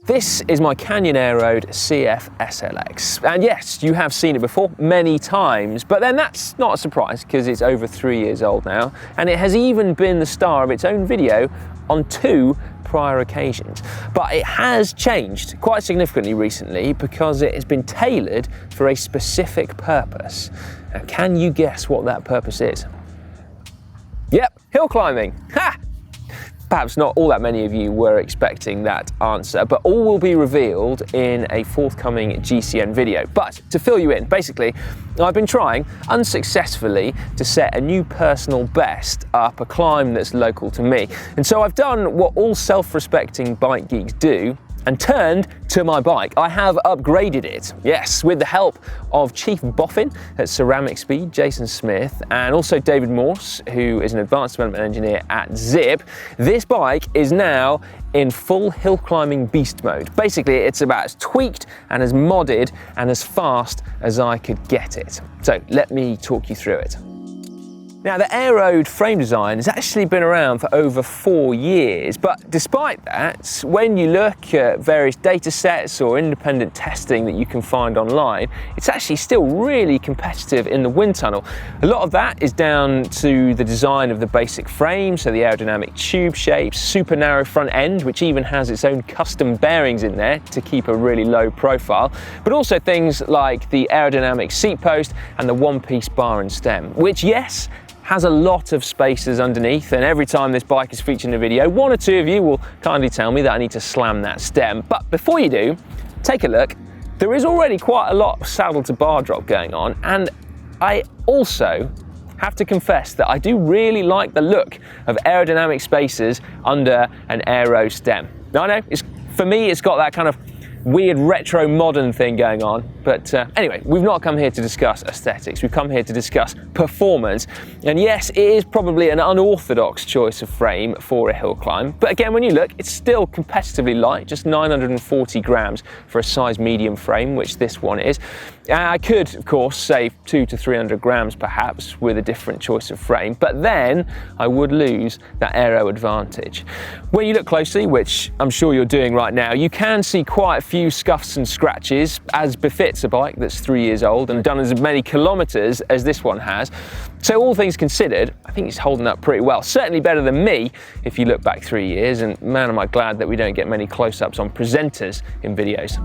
This is my Canyon Aeroad CF SLX. And yes, you have seen it before many times, but then that's not a surprise because it's over 3 years old now, and it has even been the star of its own video on 2 prior occasions. But it has changed quite significantly recently because it has been tailored for a specific purpose. Now, can you guess what that purpose is? Yep, hill climbing. Ha! Perhaps not all that many of you were expecting that answer, but all will be revealed in a forthcoming GCN video. But to fill you in, basically, I've been trying unsuccessfully to set a new personal best up a climb that's local to me. And so I've done what all self-respecting bike geeks do and turned to my bike. I have upgraded it, yes, with the help of Chief Boffin at Ceramic Speed, Jason Smith, and also David Morse, who is an advanced development engineer at Zipp. This bike is now in full hill climbing beast mode. Basically, it's about as tweaked and as modded and as fast as I could get it. So let me talk you through it. Now, the Aeroad frame design has actually been around for over 4 years, but despite that, when you look at various data sets or independent testing that you can find online, it's actually still really competitive in the wind tunnel. A lot of that is down to the design of the basic frame, so the aerodynamic tube shape, super narrow front end, which even has its own custom bearings in there to keep a really low profile, but also things like the aerodynamic seat post and the one-piece bar and stem, which, yes, has a lot of spaces underneath, and every time this bike is featured in a video, 1 or 2 of you will kindly tell me that I need to slam that stem. But before you do, take a look. There is already quite a lot of saddle to bar drop going on, and I also have to confess that I do really like the look of aerodynamic spaces under an aero stem. Now, I know, for me, it's got that kind of weird retro modern thing going on, but anyway, we've not come here to discuss aesthetics, we've come here to discuss performance. And yes, it is probably an unorthodox choice of frame for a hill climb, but again, when you look, it's still competitively light, just 940 grams for a size medium frame, which this one is. I could, of course, save 200 to 300 grams perhaps with a different choice of frame, but then I would lose that aero advantage. When you look closely, which I'm sure you're doing right now, you can see quite a few scuffs and scratches, as befits a bike that's 3 years old and done as many kilometers as this one has. So all things considered, I think it's holding up pretty well. Certainly better than me if you look back 3 years, and man, am I glad that we don't get many close-ups on presenters in videos.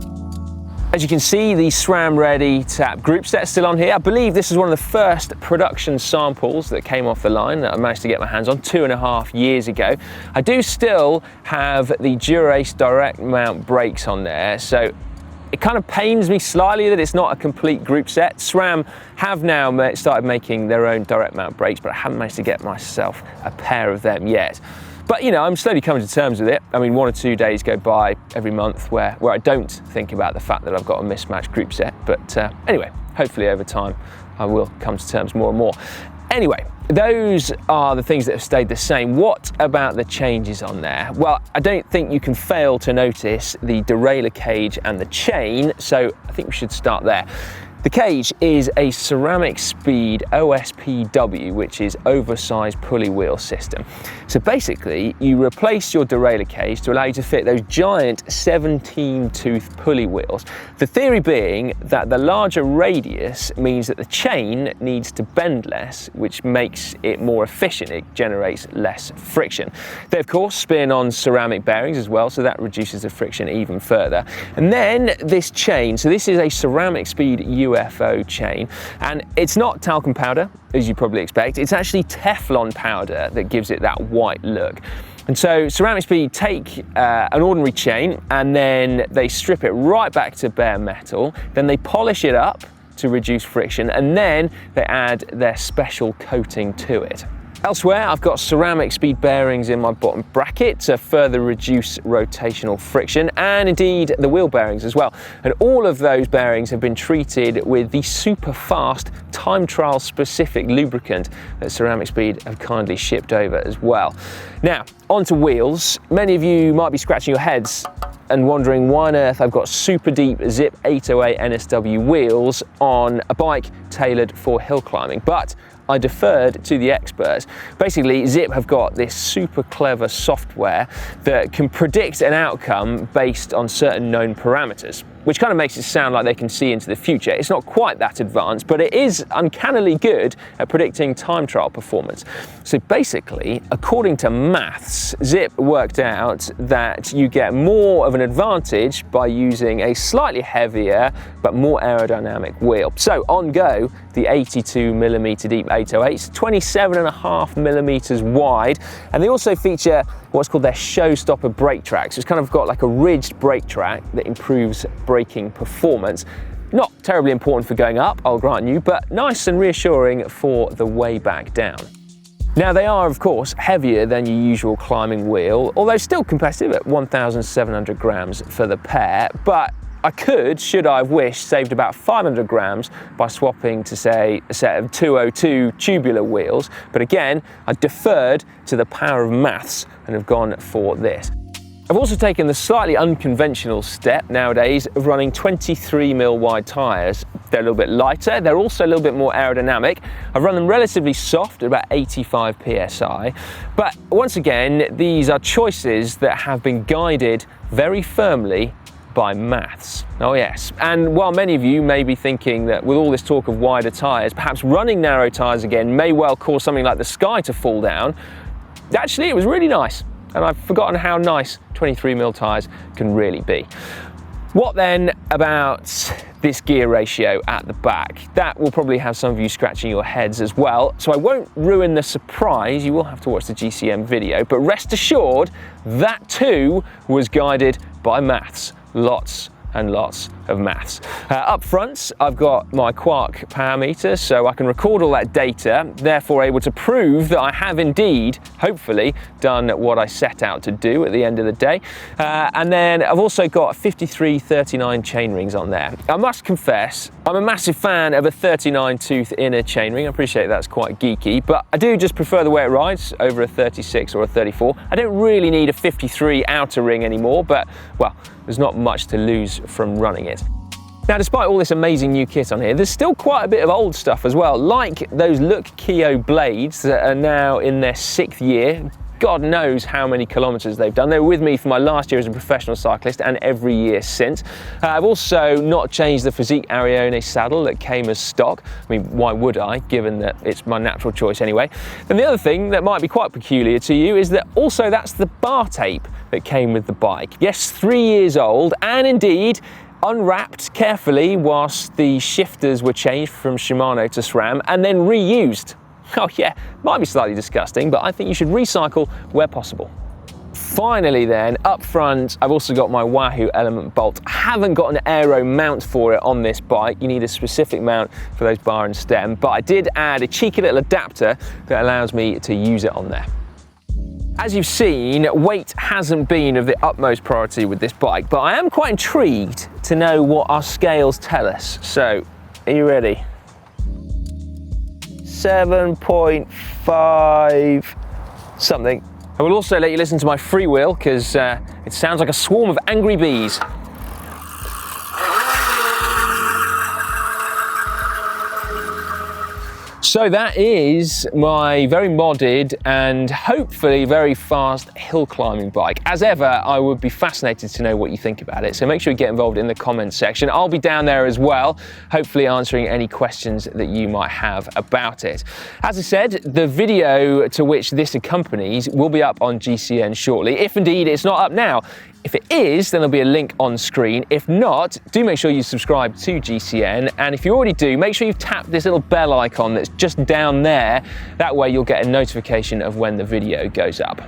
As you can see, the SRAM Ready Tap group set is still on here. I believe this is one of the first production samples that came off the line that I managed to get my hands on 2.5 years ago. I do still have the Dura-Ace direct mount brakes on there, so it kind of pains me slightly that it's not a complete group set. SRAM have now started making their own direct mount brakes, but I haven't managed to get myself a pair of them yet. But you know, I'm slowly coming to terms with it. I mean, 1 or 2 days go by every month where I don't think about the fact that I've got a mismatched group set. But anyway, hopefully over time I will come to terms more and more. Anyway, those are the things that have stayed the same. What about the changes on there? Well, I don't think you can fail to notice the derailleur cage and the chain, so I think we should start there. The cage is a Ceramic Speed OSPW, which is oversized pulley wheel system. So basically, you replace your derailleur cage to allow you to fit those giant 17-tooth pulley wheels. The theory being that the larger radius means that the chain needs to bend less, which makes it more efficient. It generates less friction. They, of course, spin on ceramic bearings as well, so that reduces the friction even further. And then this chain, so this is a Ceramic Speed UFO chain, and it's not talcum powder, as you probably expect. It's actually Teflon powder that gives it that white look. And so Ceramic Speed take an ordinary chain and then they strip it right back to bare metal, then they polish it up to reduce friction, and then they add their special coating to it. Elsewhere, I've got Ceramic Speed bearings in my bottom bracket to further reduce rotational friction, and indeed the wheel bearings as well. And all of those bearings have been treated with the super fast time trial specific lubricant that Ceramic Speed have kindly shipped over as well. Now, onto wheels. Many of you might be scratching your heads and wondering why on earth I've got super deep Zipp 808 NSW wheels on a bike tailored for hill climbing. But I deferred to the experts. Basically, Zipp have got this super clever software that can predict an outcome based on certain known parameters, which kind of makes it sound like they can see into the future. It's not quite that advanced, but it is uncannily good at predicting time trial performance. So basically, according to maths, Zipp worked out that you get more of an advantage by using a slightly heavier but more aerodynamic wheel. So on go, the 82mm deep 808s, 27.5mm wide, and they also feature what's called their showstopper brake tracks. It's kind of got like a ridged brake track that improves braking performance. Not terribly important for going up, I'll grant you, but nice and reassuring for the way back down. Now they are of course heavier than your usual climbing wheel, although still competitive at 1,700 grams for the pair, but I could, should I have wished, saved about 500 grams by swapping to, say, a set of 202 tubular wheels. But again, I deferred to the power of maths and have gone for this. I've also taken the slightly unconventional step nowadays of running 23mm wide tyres. They're a little bit lighter, they're also a little bit more aerodynamic. I've run them relatively soft at about 85 psi. But once again, these are choices that have been guided very firmly by maths. Oh yes, and while many of you may be thinking that with all this talk of wider tyres, perhaps running narrow tyres again may well cause something like the Sky to fall down, actually it was really nice, and I've forgotten how nice 23mm tyres can really be. What then about this gear ratio at the back? That will probably have some of you scratching your heads as well, so I won't ruin the surprise. You will have to watch the GCN video, but rest assured that too was guided by maths. Lots and lots of maths. Up front, I've got my Quarq power meter, so I can record all that data, therefore able to prove that I have indeed, hopefully, done what I set out to do at the end of the day. And then I've also got 5339 chain rings on there. I must confess, I'm a massive fan of a 39 tooth inner chainring. I appreciate that's quite geeky, but I do just prefer the way it rides over a 36 or a 34. I don't really need a 53 outer ring anymore, but well, there's not much to lose from running it. Now, despite all this amazing new kit on here, there's still quite a bit of old stuff as well, like those Look Keo blades that are now in their 6th year. God knows how many kilometers they've done. They were with me for my last year as a professional cyclist and every year since. I've also not changed the Physique Arione saddle that came as stock. I mean, why would I, given that it's my natural choice anyway? And the other thing that might be quite peculiar to you is that also that's the bar tape that came with the bike. Yes, 3 years old, and indeed unwrapped carefully whilst the shifters were changed from Shimano to SRAM and then reused. Oh yeah, might be slightly disgusting, but I think you should recycle where possible. Finally then, up front, I've also got my Wahoo Element Bolt. I haven't got an aero mount for it on this bike. You need a specific mount for those bar and stem, but I did add a cheeky little adapter that allows me to use it on there. As you've seen, weight hasn't been of the utmost priority with this bike, but I am quite intrigued to know what our scales tell us. So, are you ready? 7.5 something. I will also let you listen to my freewheel because it sounds like a swarm of angry bees. So that is my very modded and hopefully very fast hill climbing bike. As ever, I would be fascinated to know what you think about it, so make sure you get involved in the comments section. I'll be down there as well, hopefully answering any questions that you might have about it. As I said, the video to which this accompanies will be up on GCN shortly, if indeed it's not up now. If it is, then there'll be a link on screen. If not, do make sure you subscribe to GCN. And if you already do, make sure you tap this little bell icon that's just down there. That way you'll get a notification of when the video goes up.